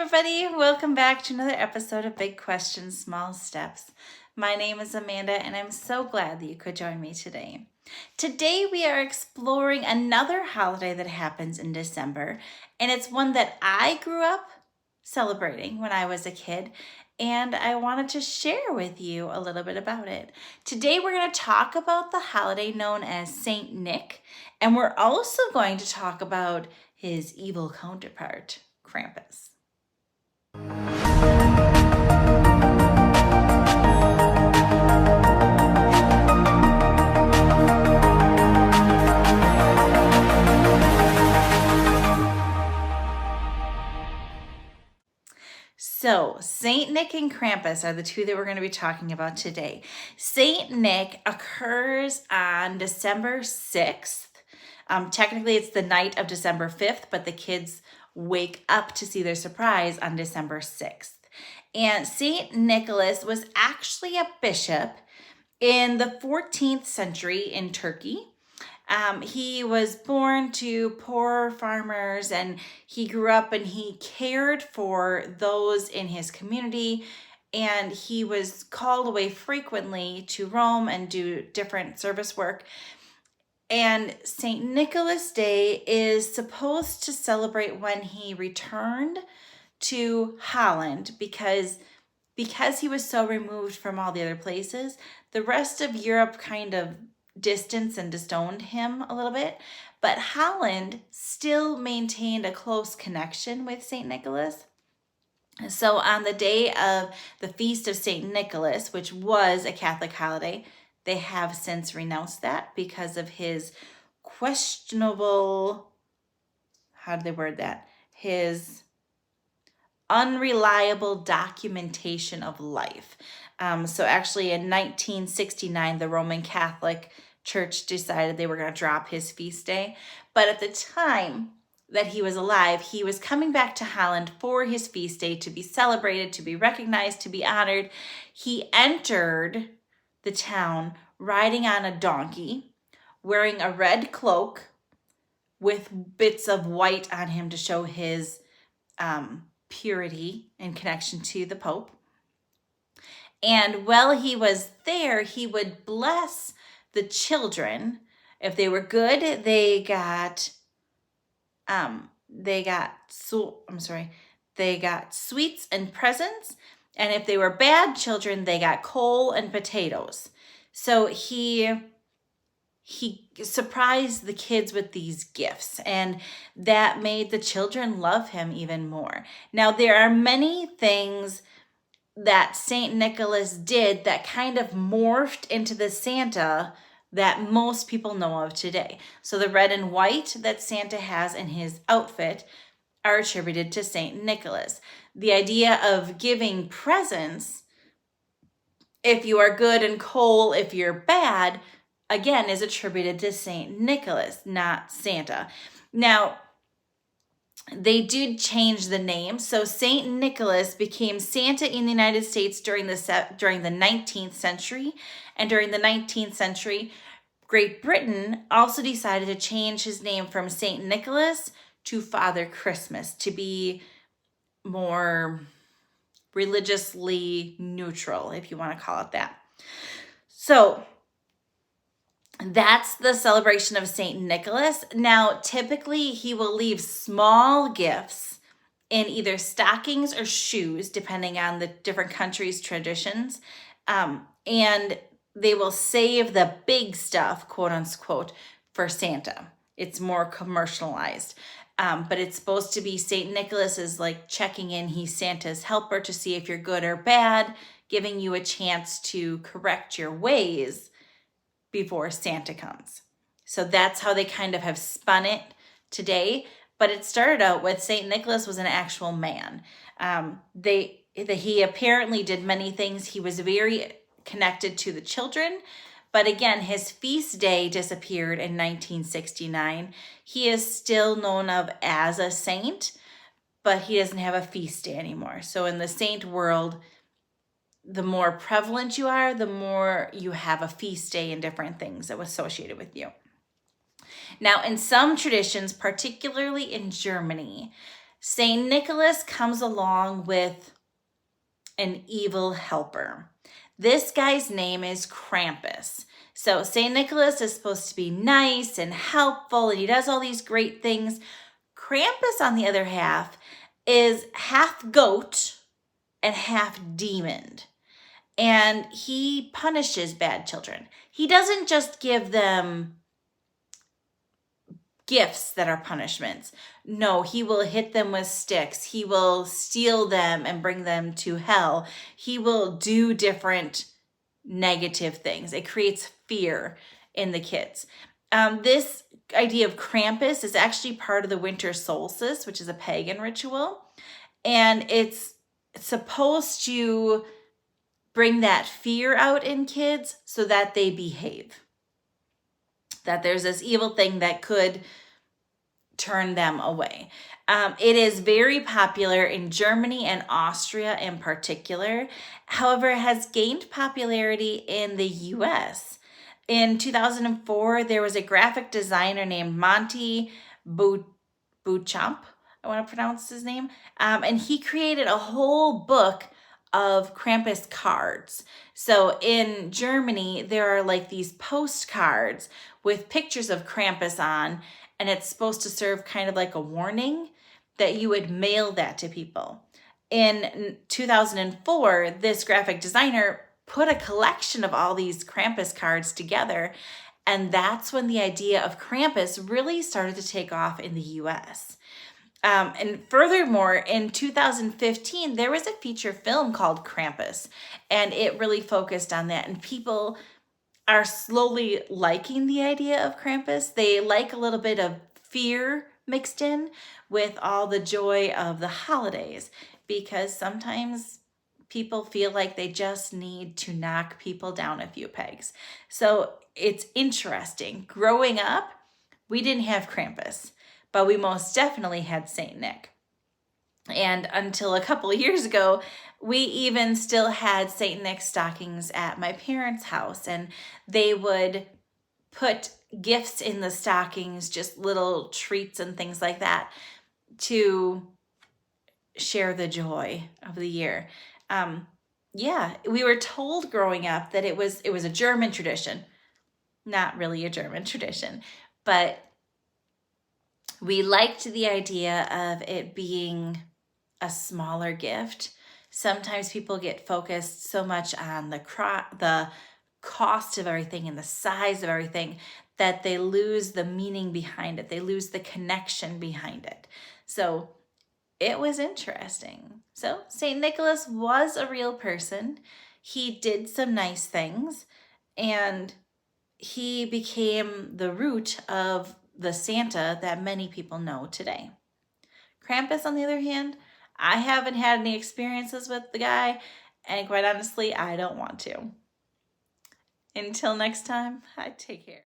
everybody, welcome back to another episode of Big Questions, Small Steps. My name is Amanda and I'm so glad that you could join me today. Today we are exploring another holiday that happens in December, and it's one that I grew up celebrating when I was a kid, and I wanted to share with you a little bit about it. Today we're going to talk about the holiday known as Saint Nick, and we're also going to talk about his evil counterpart, Krampus. So, Saint Nick and Krampus are the two that we're going to be talking about today. Saint Nick occurs on December 6th. Technically, it's the night of December 5th, but the kids wake up to see their surprise on December 6th. And Saint Nicholas was actually a bishop in the 14th century in Turkey. He was born to poor farmers, and he grew up and he cared for those in his community, and he was called away frequently to Rome and do different service work. And St. Nicholas Day is supposed to celebrate when he returned to Holland because he was so removed from all the other places. The rest of Europe kind of distanced and disowned him a little bit, but Holland still maintained a close connection with St. Nicholas. So on the day of the Feast of St. Nicholas, which was a Catholic holiday, they have since renounced that because of his questionable, how do they word that? His unreliable documentation of life. So actually in 1969, the Roman Catholic Church decided they were going to drop his feast day. But at the time that he was alive, he was coming back to Holland for his feast day to be celebrated, to be recognized, to be honored. He entered the town riding on a donkey, wearing a red cloak with bits of white on him to show his purity and connection to the Pope. And while he was there, he would bless the children. If they were good, they got sweets and presents. And if they were bad children, they got coal and potatoes. So he surprised the kids with these gifts, and that made the children love him even more. Now, there are many things that St. Nicholas did that kind of morphed into the Santa that most people know of today. So the red and white that Santa has in his outfit are attributed to St. Nicholas. The idea of giving presents, if you are good, and coal if you're bad, again, is attributed to St. Nicholas, not Santa. Now, they did change the name. So St. Nicholas became Santa in the United States during the 19th century. And during the 19th century, Great Britain also decided to change his name from St. Nicholas to Father Christmas to be more religiously neutral, if you want to call it that. So that's the celebration of St. Nicholas. Now, typically, he will leave small gifts in either stockings or shoes, depending on the different countries' traditions. And they will save the big stuff, quote unquote, for Santa. It's more commercialized. But it's supposed to be St. Nicholas is like checking in. He's Santa's helper to see if you're good or bad, giving you a chance to correct your ways before Santa comes. So that's how they kind of have spun it today. But it started out with St. Nicholas was an actual man. He apparently did many things. He was very connected to the children. But again, his feast day disappeared in 1969. He is still known of as a saint, but he doesn't have a feast day anymore. So in the saint world, the more prevalent you are, the more you have a feast day and different things that was associated with you. Now, in some traditions, particularly in Germany, St. Nicholas comes along with an evil helper. This guy's name is Krampus. So St. Nicholas is supposed to be nice and helpful, and he does all these great things. Krampus, on the other half, is half goat and half demon. And he punishes bad children. He doesn't just give them gifts that are punishments. No, he will hit them with sticks. He will steal them and bring them to hell. He will do different negative things. It creates fear in the kids. This idea of Krampus is actually part of the winter solstice, which is a pagan ritual. And it's supposed to bring that fear out in kids so that they behave. That there's this evil thing that could turn them away. It is very popular in Germany and Austria in particular. However, it has gained popularity in the US. In 2004, there was a graphic designer named Monty Beauchamp, I want to pronounce his name, and he created a whole book of Krampus cards. So in Germany, there are like these postcards with pictures of Krampus on, and it's supposed to serve kind of like a warning that you would mail that to people. In 2004, this graphic designer put a collection of all these Krampus cards together, and that's when the idea of Krampus really started to take off in the US. And furthermore, in 2015, there was a feature film called Krampus, and it really focused on that. And people are slowly liking the idea of Krampus. They like a little bit of fear mixed in with all the joy of the holidays, because sometimes people feel like they just need to knock people down a few pegs. So it's interesting. Growing up, we didn't have Krampus, but we most definitely had St. Nick. And until a couple of years ago, we even still had St. Nick stockings at my parents' house, and they would put gifts in the stockings, just little treats and things like that, to share the joy of the year. Yeah, we were told growing up that it was a German tradition. Not really a German tradition, but we liked the idea of it being a smaller gift. Sometimes people get focused so much on the cost of everything and the size of everything that they lose the meaning behind it. They lose the connection behind it. So it was interesting. So St. Nicholas was a real person. He did some nice things, and he became the root of the Santa that many people know today. Krampus, on the other hand, I haven't had any experiences with the guy, and quite honestly, I don't want to. Until next time, take care.